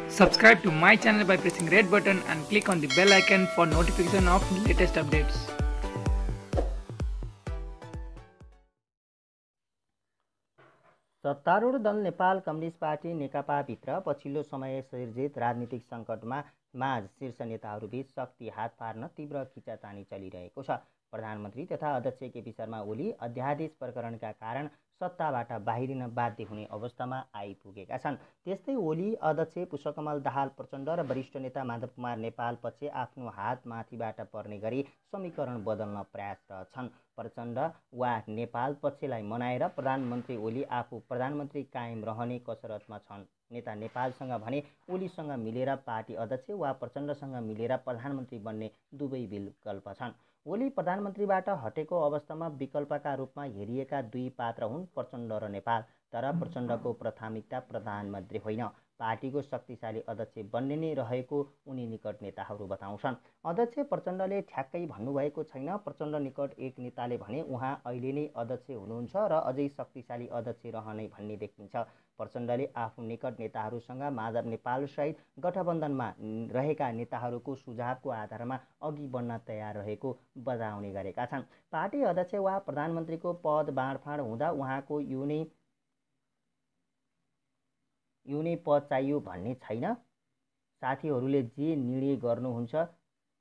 Subscribe to my channel by pressing red button and click on the bell icon for notification of latest updates. सत्तारूढ दल Nepal communist party नेकपाभित्र पछिल्लो समय सिर्जित राजनीतिक सङ्कटमा माझ शीर्ष नेताहरूबीच शक्ति हात पार्न तीव्र खिचातानी चलिरहेको छ। प्रधानमन्त्री तथा अध्यक्ष केपी शर्मा ओली अध्यादेश प्रकरणका कारण सत्ताबाट बाहिरिन बाध्य हुने अवस्थामा आइपुगेका छन्। त्यस्तै ओली अध्यक्ष पुष्पकमल दाहाल प्रचण्ड र वरिष्ठ नेता माधव कुमार नेपाल पछि आफ्नो हात माथिबाट पर्ने गरी समीकरण बदल्न प्रयासरत छन्। प्रचण्ड वा नेपाल पक्षलाई मनाएर प्रधानमन्त्री ओली आफू प्रधानमन्त्री कायम रहने कसरतमा छन्। नेता नेपालसँग भने ओलीसँग मिलेर पार्टी अध्यक्ष वा प्रचण्डसँग मिलेर प्रधानमन्त्री बन्ने दुवै विकल्प छन्। ओली प्रधानमन्त्रीबाट हटेको अवस्थामा विकल्पका रूपमा हेरिएका दुई पात्र हुन् प्रचण्ड र नेपाल। तर प्रचण्डको प्राथमिकता प्रधानमन्त्री होइन, पार्टीको शक्तिशाली अध्यक्ष बन्ने नै रहेको उनी निकट नेताहरू बताउँछन्। अध्यक्ष प्रचण्डले ठ्याक्कै भन्नुभएको छैन। प्रचण्ड निकट एक नेताले भने उहाँ अहिले नै अध्यक्ष हुनुहुन्छ र अझै शक्तिशाली अध्यक्ष रहने भन्ने देखिन्छ। प्रचण्डले आफ्नो निकट नेताहरूसँग माधव नेपालसहित गठबन्धनमा रहेका नेताहरूको सुझावको आधारमा अघि बढ्न तयार रहेको बताउने गरेका छन्। पार्टी अध्यक्ष वा प्रधानमन्त्रीको पद बाँडफाँड हुँदा उहाँको यो नै पद चाहियो भन्ने छैन। साथीहरूले जे निर्णय गर्नुहुन्छ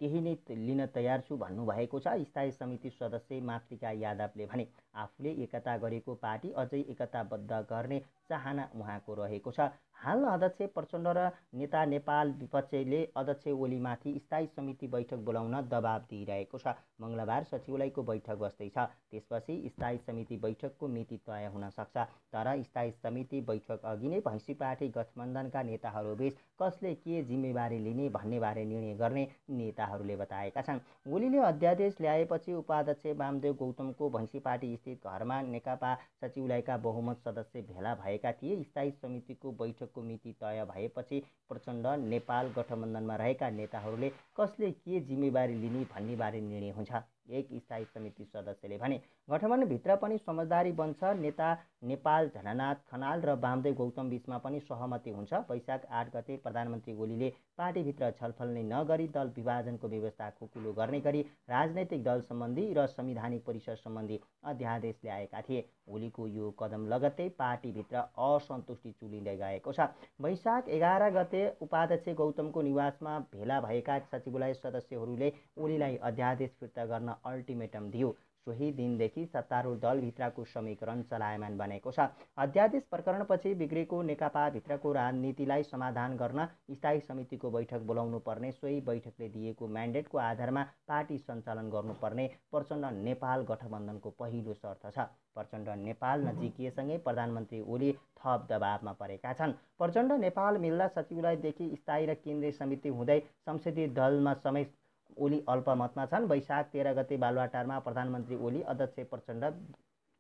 त्यही नै लिन तयार छु भन्नुभएको छ। स्थायी समिति सदस्य मातृका यादवले भने आफूले एकता गरेको पार्टी अझै एकताबद्ध गर्ने चाहना उहाँको रहेको छ। हाल अध्यक्ष प्रचण्ड र नेता नेपाल विपक्षले अध्यक्ष ओलीमाथि स्थायी समिति बैठक बोलाउन दबाब दिइरहेको छ। मङ्गलबार सचिवालयको बैठक बस्दैछ। त्यसपछि स्थायी समिति बैठकको मिति तय हुन सक्छ। तर स्थायी समिति बैठक अघि नै भैँसी पार्टी गठबन्धनका नेताहरूबीच कसले के जिम्मेवारी लिने भन्नेबारे निर्णय गर्ने नेताहरूले बताएका छन्। ओलीले अध्यादेश ल्याएपछि उपाध्यक्ष वामदेव गौतमको भैँसी पार्टी स्थित घरमा नेकपा सचिवालयका बहुमत सदस्य भेला भएका थिए। स्थायी समितिको बैठकको मिति तय भएपछि प्रचण्ड नेपाल गठबन्धनमा रहेका नेताहरूले कसले के जिम्मेवारी लिने भन्नेबारे निर्णय हुन्छ। एक स्थायी समिति सदस्यले भने गठबन्धनभित्र पनि समझदारी बन्छ। नेता नेपाल झलनाथ खनाल र वामदेव गौतम बीचमा पनि सहमति हुन्छ। वैशाख 8 गते प्रधानमन्त्री ओलीले पार्टीभित्र छलफल नै नगरी दल विभाजनको व्यवस्था खुकुलो गर्ने गरी राजनैतिक दल सम्बन्धी र संवैधानिक परिषद सम्बन्धी अध्यादेश ल्याएका थिए। ओलीको यो कदम लगत्तै पार्टीभित्र असन्तुष्टि चुलिँदै गएको छ। वैशाख 11 गते उपाध्यक्ष गौतमको निवासमा भेला भएका सचिवालय सदस्यहरूले ओलीलाई अध्यादेश फिर्ता गर्न अल्टिमेटम दियो। सोही दिनदेखि सत्तारूढ दलभित्रको समीकरण चलायमान बनेको छ। अध्यादेश प्रकरणपछि बिग्रेको नेकपाभित्रको राजनीतिलाई समाधान गर्न स्थायी समितिको बैठक बोलाउनु पर्ने, सोही बैठकले दिएको म्यान्डेटको आधारमा पार्टी सञ्चालन गर्नुपर्ने प्रचण्ड नेपाल गठबन्धनको पहिलो शर्त छ। प्रचण्ड नेपाल नजिकिएसँगै प्रधानमन्त्री ओली थप दबावमा परेका छन्। प्रचण्ड नेपाल मिल्दा सचिवालयदेखि स्थायी र केन्द्रीय समिति हुँदै संसदीय दलमा समेत ओली अल्पमतमा छन्। वैशाख 13 गते बालुवाटारमा प्रधानमन्त्री ओली, अध्यक्ष प्रचण्ड,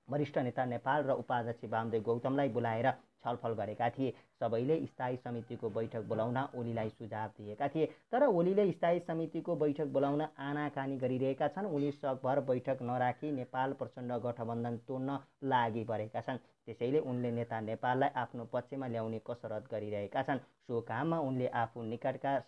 वरिष्ठ नेता नेपाल र उपाध्यक्ष वामदेव गौतमलाई बोलाएर छलफल गरेका थिए। सबैले स्थायी समितिको बैठक बोलाउन ओलीलाई सुझाव दिएका थिए। तर ओलीले स्थायी समितिको बैठक बोलाउन आनाकानी गरिरहेका छन्। उनी सकभर बैठक नराखी नेपाल प्रचण्ड गठबन्धन तोड्न लागि परेका छन्। त्यसैले उनले नेता नेपाललाई आफ्नो पक्षमा ल्याउने कसरत गरिरहेका छन्। सो काममा उनले आफू निकटका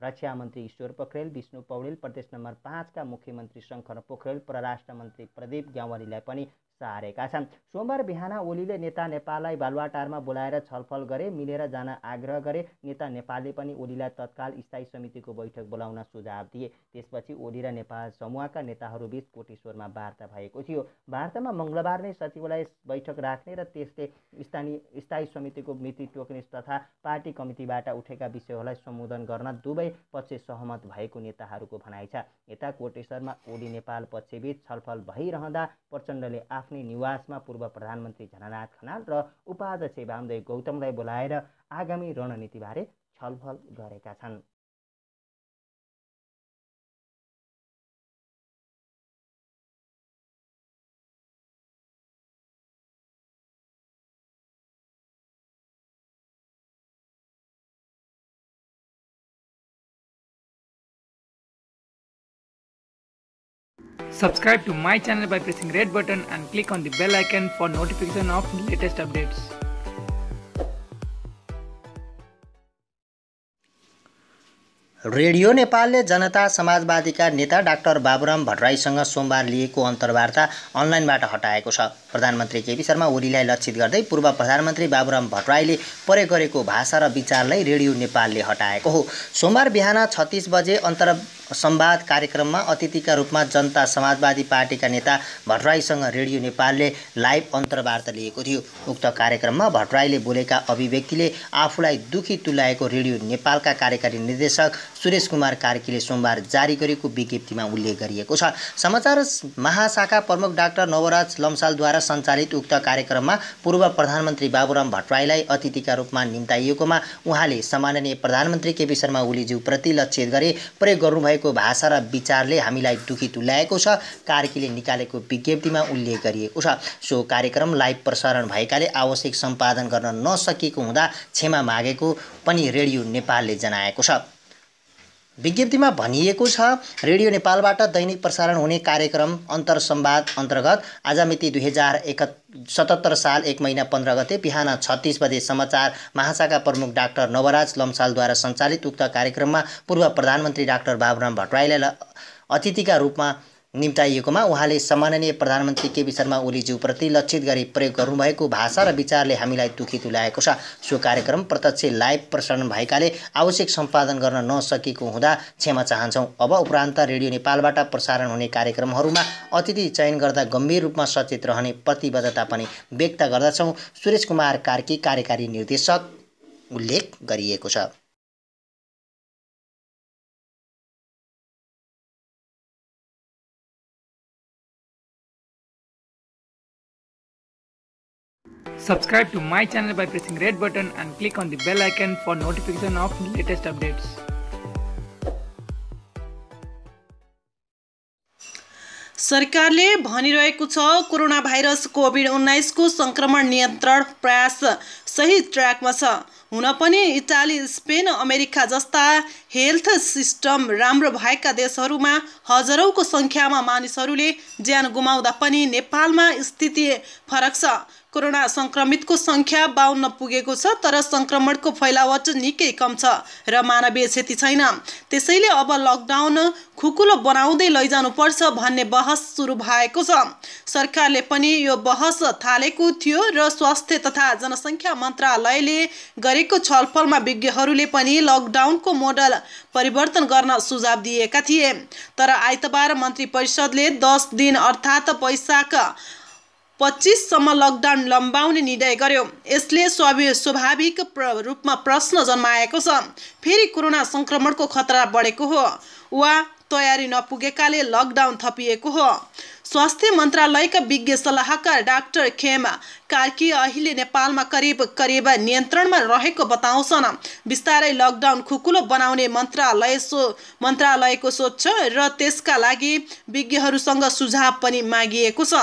रक्षा मन्त्री ईश्वर पोखरेल, विष्णु पौडेल, प्रदेश नम्बर 5 का मुख्यमन्त्री शङ्कर पोखरेल, परराष्ट्र मन्त्री प्रदीप ग्यावालीलाई पनि सारेका छन्। सोमबार बिहान ओलीले नेता नेपाललाई बालुवाटारमा बोलाएर छलफल गरे, मिलेर जान आग्रह गरे। नेता नेपालले पनि ओलीलाई तत्काल स्थायी समितिको बैठक बोलाउन सुझाव दिए। त्यसपछि ओली र नेपाल समूहका नेताहरूबीच कोटेश्वरमा वार्ता भएको थियो। वार्तामा मङ्गलबार नै सचिवालय बैठक राख्ने र त्यसले स्थायी समितिको मिति तोक्ने तथा पार्टी कमिटीबाट उठेका विषयहरूलाई सम्बोधन गर्न दुवै पक्ष सहमत भएको नेताहरूको भनाइ छ। यता कोटेश्वरमा ओली नेपाल पक्षबीच छलफल भइरहँदा प्रचण्डले आफ्नै निवासमा पूर्व प्रधानमन्त्री झलनाथ खनाल र उपाध्यक्ष वामदेव गौतमलाई बोलाएर आगामी रणनीतिबारे छलफल गरेका छन्। Subscribe to my channel by pressing red button and click on the bell icon for notification of latest updates. Radio नेपालले जनता समाजवादीका नेता डाक्टर बाबुराम भट्टराईसँग सोमबार लिएको अन्तर्वार्ता अनलाइनबाट हटाएको छ। प्रधानमन्त्री केपी शर्मा ओलीलाई लक्षित गर्दै पूर्व प्रधानमन्त्री बाबुराम भट्टराईले प्रयोग गरेको भाषा र विचारलाई रेडियो नेपालले हटाएको हो। सोमबार बिहान 36 बजे संवाद कार्यक्रममा अतिथिका रूपमा जनता समाजवादी पार्टीका नेता भट्टराईसँग रेडियो नेपालले लाइभ अन्तर्वार्ता लिएको थियो। उक्त कार्यक्रममा भट्टराईले बोलेका अभिव्यक्तिले आफूलाई दुखी तुल्याएको रेडियो नेपालका कार्यकारी निर्देशक सुरेश कुमार कार्कीले सोमबार जारी गरेको विज्ञप्तिमा उल्लेख गरिएको छ। समाचार महाशाखा प्रमुख डाक्टर नवराज लम्सालद्वारा सञ्चालित उक्त कार्यक्रममा पूर्व प्रधानमन्त्री बाबुराम भट्टराईलाई अतिथिका रूपमा निम्ताइएकोमा उहाँले सम्माननीय प्रधानमन्त्री केपी शर्मा ओलीज्यूप्रति लक्षित गरी प्रयोग गर्नुभएको भाषा र विचारले हामीलाई दुखी तुल्याएको छ, कार्कीले निकालेको विज्ञप्तिमा उल्लेख गरिएको छ। सो कार्यक्रम लाइभ प्रसारण भएकाले आवश्यक सम्पादन गर्न नसकेको हुँदा क्षमा मागेको पनि रेडियो नेपालले जनाएको छ। विज्ञप्तिमा भनिएको छ, रेडियो नेपालबाट दैनिक प्रसारण हुने कार्यक्रम अन्तर्संवाद अन्तर्गत आज मिति 2077 साल 1 महिना 15 गते बिहान 36 बजे समाचार महाशाखा प्रमुख डाक्टर नवराज लम्सालद्वारा सञ्चालित उक्त कार्यक्रममा पूर्व प्रधानमन्त्री डाक्टर बाबुराम भट्टराईलाई अतिथिका रूपमा निम्ताइएकोमा उहाँले सम्माननीय प्रधानमन्त्री केपी शर्मा ओलीज्यूप्रति लक्षित गरी प्रयोग गर्नुभएको भाषा र विचारले हामीलाई दुखी तुल्याएको छ। सो कार्यक्रम प्रत्यक्ष लाइभ प्रसारण भएकाले आवश्यक सम्पादन गर्न नसकेको हुँदा क्षमा चाहन्छौँ। अब उपरान्त रेडियो नेपालबाट प्रसारण हुने कार्यक्रमहरूमा अतिथि चयन गर्दा गम्भीर रूपमा सचेत रहने प्रतिबद्धता पनि व्यक्त गर्दछौँ, सुरेश कुमार कार्की कार्यकारी निर्देशक उल्लेख गरिएको छ। Subscribe to my channel by pressing red button and click on the bell icon for notification of latest updates. सरकारले भनिरहेको छ, कोरोना भाइरस कोभिड-19 को संक्रमण नियन्त्रण प्रयास सही ट्र्याकमा छ। हुन पनि इटाली, स्पेन, अमेरिका जस्ता हेल्थ सिस्टम राम्रो भएका देशहरूमा हजारौंको संख्यामा मानिसहरूले ज्यान गुमाउँदा पनि नेपालमा स्थिति फरक छ। कोरोना संक्रमितको संख्या 52 पुगेको छ, तर संक्रमणको फैलावट निकै कम छ र मानवीय क्षति छैन। त्यसैले अब लकडाउन खुकुलो बनाउँदै लैजानुपर्छ भन्ने बहस सुरु भएको छ। सरकारले पनि यो बहस थालेको थियो र स्वास्थ्य तथा जनसङ्ख्या मन्त्रालयले गरेको छलफलमा विज्ञहरूले पनि लकडाउनको मोडल परिवर्तन गर्न सुझाव दिएका थिए। तर आइतबार मन्त्री परिषदले 10 दिन अर्थात् वैशाख 25 सम्म लकडाउन लम्बाउने निर्णय गर्यो। यसले स्वाभाविक रूपमा प्रश्न जन्माएको छ, फेरि कोरोना संक्रमणको खतरा बढेको हो वा तयारी नपुगेकाले लकडाउन थपिएको हो। स्वास्थ्य मन्त्रालयका विज्ञ सल्लाहकार डाक्टर खेम कार्की अहिले नेपालमा करिब नियन्त्रणमा रहेको बताउँछन्। बिस्तारै लकडाउन खुकुलो बनाउने मन्त्रालयको सोच छ र त्यसका लागि विज्ञहरूसँग सुझाव पनि मागिएको छ।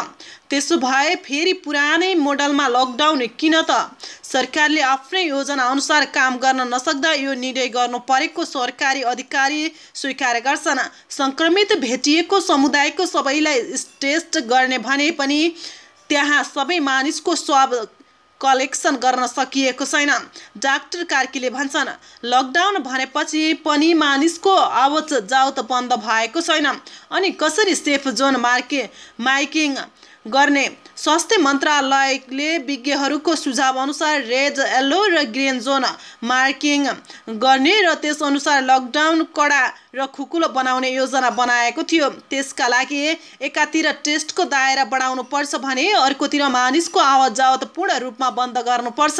त्यसो भए फेरि पुरानै मोडलमा लकडाउन किन त? सरकारले आफ्नै योजना अनुसार काम गर्न नसक्दा यो निर्णय गर्नु परेको सरकारी अधिकारी स्वीकार गर्छन्। संक्रमित भेटिएको समुदायको सबैलाई टेस्ट गर्ने भने पनि त्यहाँ सबै मानिसको स्वाब कलेक्सन गर्न सकिएको छैन। डाक्टर कार्कीले भन्छन्, लकडाउन भनेपछि पनि मानिसको आवत जावत बन्द भएको छैन, अनि कसरी सेफ जोन मार्किङ गर्ने? स्वास्थ्य मन्त्रालयले विज्ञहरूको सुझाव अनुसार रेड, येलो र ग्रीन जोन मार्किङ गर्ने र त्यसअनुसार लकडाउन कडा र खुकुलो बनाउने योजना बनाएको थियो। त्यसका लागि एकातिर टेस्टको दायरा बढाउनु पर्छ भने अर्कोतिर मानिसको आवत जावत पूर्ण रूपमा बन्द गर्नुपर्छ।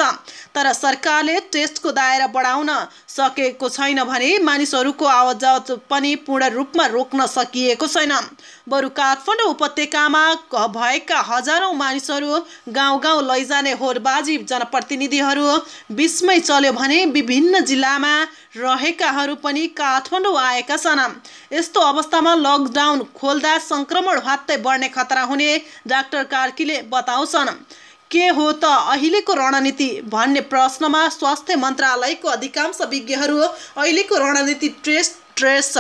तर सरकारले टेस्टको दायरा बढाउन सकेको छैन भने मानिसहरूको आवत जावत पनि पूर्ण रूपमा रोक्न सकिएको छैन। बरु काठमाडौँ उपत्यकामा भएका हजारौं मानिसहरू गाउँ लैजाने होडबाजी जनप्रतिनिधिहरू बिचमै चल्यो भने विभिन्न जिल्लामा रहेकाहरू पनि काठमाडौँ आएका छन्। यस्तो अवस्थामा लकडाउन खोल्दा संक्रमण ह्वात्तै बढ्ने खतरा हुने डाक्टर कार्कीले बताउँछन्। के हो त अहिलेको रणनीति भन्ने प्रश्नमा स्वास्थ्य मन्त्रालयको अधिकांश विज्ञहरू अहिलेको रणनीति ट्रेस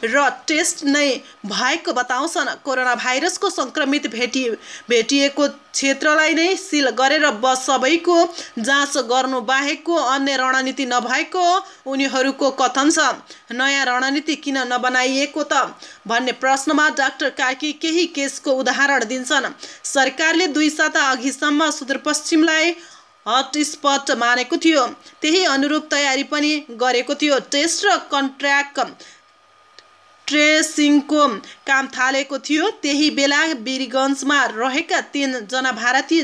र टेस्ट नै भएको बताउँछन्। कोरोना भाइरसको सङ्क्रमित भेटिएको क्षेत्रलाई नै सिल गरेर सबैको जाँच गर्नु बाहेकको अन्य रणनीति नभएको उनीहरूको कथन छ। नयाँ रणनीति किन नबनाइएको त भन्ने प्रश्नमा डाक्टर कार्की केही केसको उदाहरण दिन्छन्। सरकारले 2 साता अघिसम्म सुदूरपश्चिमलाई हटस्पट मानेको थियो, त्यही अनुरूप तयारी पनि गरेको थियो। टेस्ट र कन्ट्र्याक्ट ट्रेसिङको काम थालेको थियो। त्यही बेला वीरगन्जमा रहेका 3 जना भारतीय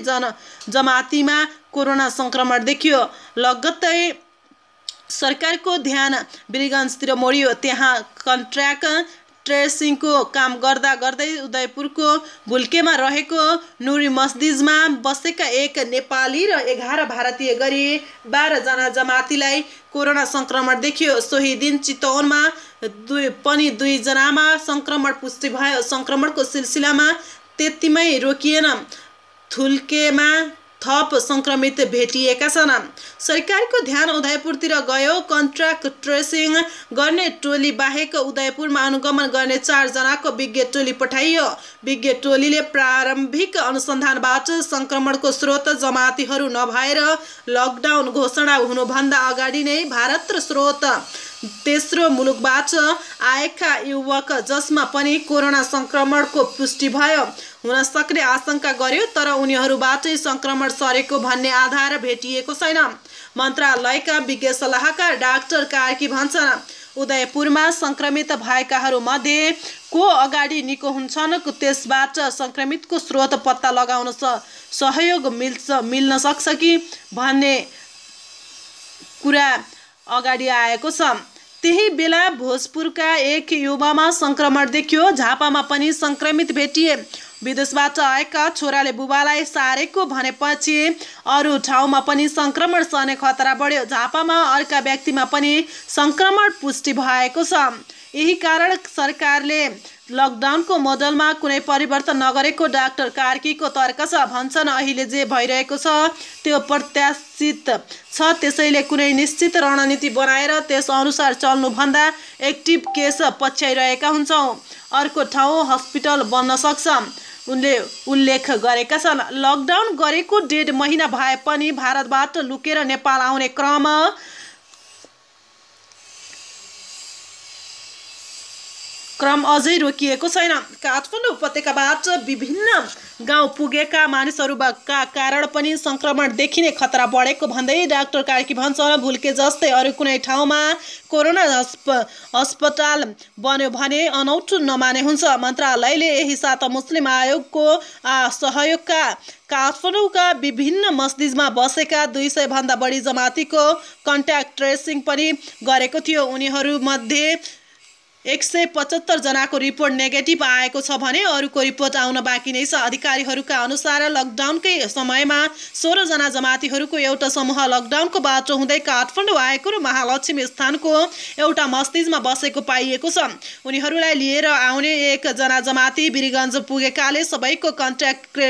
जमातीमा कोरोना सङ्क्रमण देखियो। लगत्तै सरकारको ध्यान वीरगन्जतिर मोडियो। त्यहाँ कन्ट्र्याक्ट ट्रेसिङको काम गर्दा गर्दै उदयपुरको भुल्केमा रहेको नुरी मस्जिदमा बसेका 1 नेपाली र 11 भारतीय गरी 12 जना जमातीलाई कोरोना सङ्क्रमण देखियो। सोही दिन चितवनमा पनि 2 जनामा सङ्क्रमण पुष्टि भयो। सङ्क्रमणको सिलसिलामा त्यतिमै रोकिएन, थुल्केमा थप सङ्क्रमित भेटिएका छन्। सरकारको ध्यान उदयपुरतिर गयो। कन्ट्र्याक्ट ट्रेसिङ गर्ने टोली बाहेक उदयपुरमा अनुगमन गर्ने 4 जनाको विज्ञ टोली पठाइयो। विज्ञ टोलीले प्रारम्भिक अनुसन्धानबाट सङ्क्रमणको स्रोत जमातीहरू नभएर लकडाउन घोषणा हुनुभन्दा अगाडि नै भारत र स्रोत तेस्रो मुलुकबाट आएका युवक जसमा पनि कोरोना सङ्क्रमणको पुष्टि भयो हुन सक्ने आशंका गर्यो, तर उनीहरूबाटै सङ्क्रमण सरेको भन्ने आधार भेटिएको छैन। मन्त्रालयका विज्ञ सल्लाहकार डाक्टर कार्की भन्छन्, उदयपुरमा सङ्क्रमित भएकाहरूमध्ये को अगाडि निको हुन्छन् त्यसबाट सङ्क्रमितको स्रोत पत्ता लगाउन सहयोग मिल्न सक्छ कि भन्ने कुरा अगाडि आएको छ। त्यही बेला भोजपुरका 1 युवामा सङ्क्रमण देखियो। झापामा पनि सङ्क्रमित भेटिए। विदेशबाट आएका छोराले बुबालाई सारेको भनेपछि अरू ठाउँमा पनि सङ्क्रमण सर्ने खतरा बढ्यो। झापामा अर्का व्यक्तिमा पनि सङ्क्रमण पुष्टि भएको छ। यही कारण सरकारले लकडाउनको मोडलमा कुनै परिवर्तन नगरेको डाक्टर कार्कीको तर्क छ। भन्छन्, अहिले जे भइरहेको छ त्यो प्रत्याशित छ, त्यसैले कुनै निश्चित रणनीति बनाएर त्यसअनुसार चल्नुभन्दा एक्टिभ केस पछ्याइरहेका हुन्छौँ। अर्को ठाउँ हस्पिटल बन्न सक्छ, उनले उल्लेख गरेका छन्। लकडाउन गरेको 1.5 महिना भए पनि भारतबाट लुकेर नेपाल आउने क्रम अझै रोकिएको छैन। काठमाडौँ उपत्यकाबाट विभिन्न गाउँ पुगेका मानिसहरूका कारण पनि सङ्क्रमण देखिने खतरा बढेको भन्दै डाक्टर कार्की भन्छन्, भुल्के जस्तै अरू कुनै ठाउँमा कोरोना अस्पताल बन्यो भने अनौठो नमाने हुन्छ। मन्त्रालयले यही साता मुस्लिम आयोगको सहयोगका काठमाडौँका विभिन्न मस्जिदमा बसेका 200 भन्दा बढी जमातीको कन्ट्याक्ट ट्रेसिङ पनि गरेको थियो। उनीहरूमध्ये 175 जनाको रिपोर्ट नेगेटिभ आएको छ भने अरूको रिपोर्ट आउन बाँकी नै छ। अधिकारीहरूका अनुसार लकडाउनकै समयमा 16 जना जमातीहरूको एउटा समूह लकडाउनको बाटो हुँदै काठमाडौँ आएको र महालक्ष्मी स्थानको एउटा मस्जिदमा बसेको पाइएको छ। उनीहरूलाई लिएर आउने 1 जना जमाती वीरगन्ज पुगेकाले सबैको कन्ट्याक्ट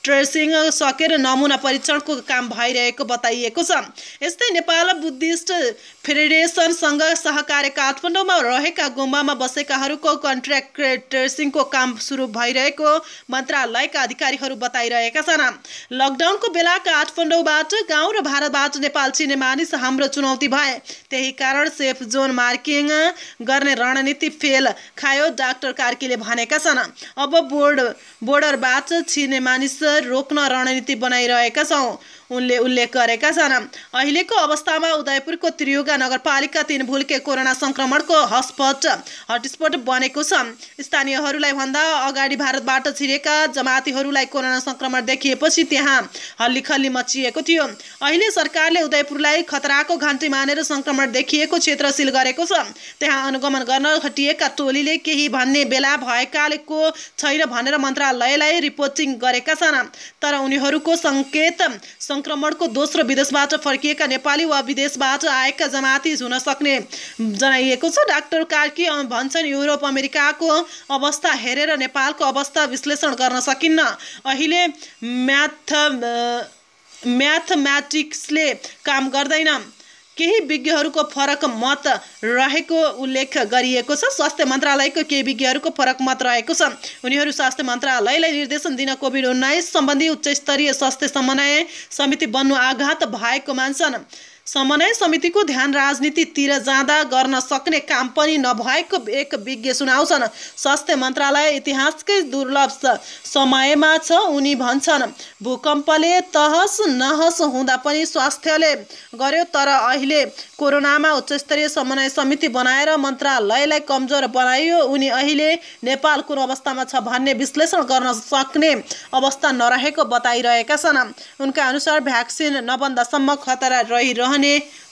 ट्रेसिङ सकेर नमुना परीक्षणको काम भइरहेको बताइएको छ। यस्तै नेपाल बुद्धिस्ट फेडरेसनसँग सहकार्य काठमाडौँमा रहेका गुम्बामा बसेकाहरूको कन्ट्र्याक्ट ट्रेसिङको काम सुरु भइरहेको मन्त्रालयका अधिकारीहरू बताइरहेका छन्। लकडाउनको बेला काठमाडौँबाट गाउँ र भारतबाट नेपाल छिर्ने मानिस हाम्रो चुनौती भए। त्यही कारण सेफ जोन मार्किङ गर्ने रणनीति फेल खायो, डाक्टर कार्कीले भनेका छन्। अब बोर्डरबाट छिर्ने मानिस रोक्न रणनीति बनाइरहेका छौँ, उनले उल्लेख गरेका छन्। अहिलेको अवस्थामा उदयपुरको त्रियुगा नगरपालिका 3 भुल्के कोरोना सङ्क्रमणको हटस्पट बनेको छ। स्थानीयहरूलाई भन्दा अगाडि भारतबाट छिरेका जमातीहरूलाई कोरोना सङ्क्रमण देखिएपछि त्यहाँ हल्लीखल्ली मचिएको थियो। अहिले सरकारले उदयपुरलाई खतराको घन्टी मानेर सङ्क्रमण देखिएको क्षेत्र सिल गरेको छ। त्यहाँ अनुगमन गर्न खटिएका टोलीले केही भन्ने बेला भएकाले को छैन भनेर मन्त्रालयलाई रिपोर्टिङ गरेका छन्, तर उनीहरूको सङ्केत सङ्क्रमणको दोस्रो विदेशबाट फर्किएका नेपाली वा विदेशबाट आएका जमाती हुन सक्ने जनाइएको छ। डाक्टर कार्की भन्छन्, युरोप अमेरिकाको अवस्था हेरेर नेपालको अवस्था विश्लेषण गर्न सकिन्न। अहिले म्याथमेटिक्सले काम गर्दैन। केही विज्ञहरूको फरक मत रहेको उल्लेख गरिएको छ। स्वास्थ्य मन्त्रालयको केही विज्ञहरूको फरक मत रहेको छ। उनीहरू स्वास्थ्य मन्त्रालयलाई निर्देशन दिन कोभिड-19 सम्बन्धी उच्चस्तरीय स्वास्थ्य समन्वय समिति बन्नु आघात भएको मान्छन्। समन्वय समितिको ध्यान राजनीतितिर जाँदा गर्न सक्ने काम पनि नभएको एक विज्ञ सुनाउँछन्। स्वास्थ्य मन्त्रालय इतिहासकै दुर्लभ समयमा छ। उनी भन्छन्, भूकम्पले तहस नहस हुँदा पनि स्वास्थ्यले गर्यो, तर अहिले कोरोनामा उच्चस्तरीय समन्वय समिति बनाएर मन्त्रालयलाई कमजोर बनाइयो। उनी अहिले नेपाल कुन अवस्थामा छ भन्ने विश्लेषण गर्न सक्ने अवस्था नरहेको बताइरहेका छन्। उनका अनुसार भ्याक्सिन नबन्दासम्म खतरा रहिरहने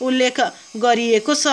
उल्लेख गरिएको छ।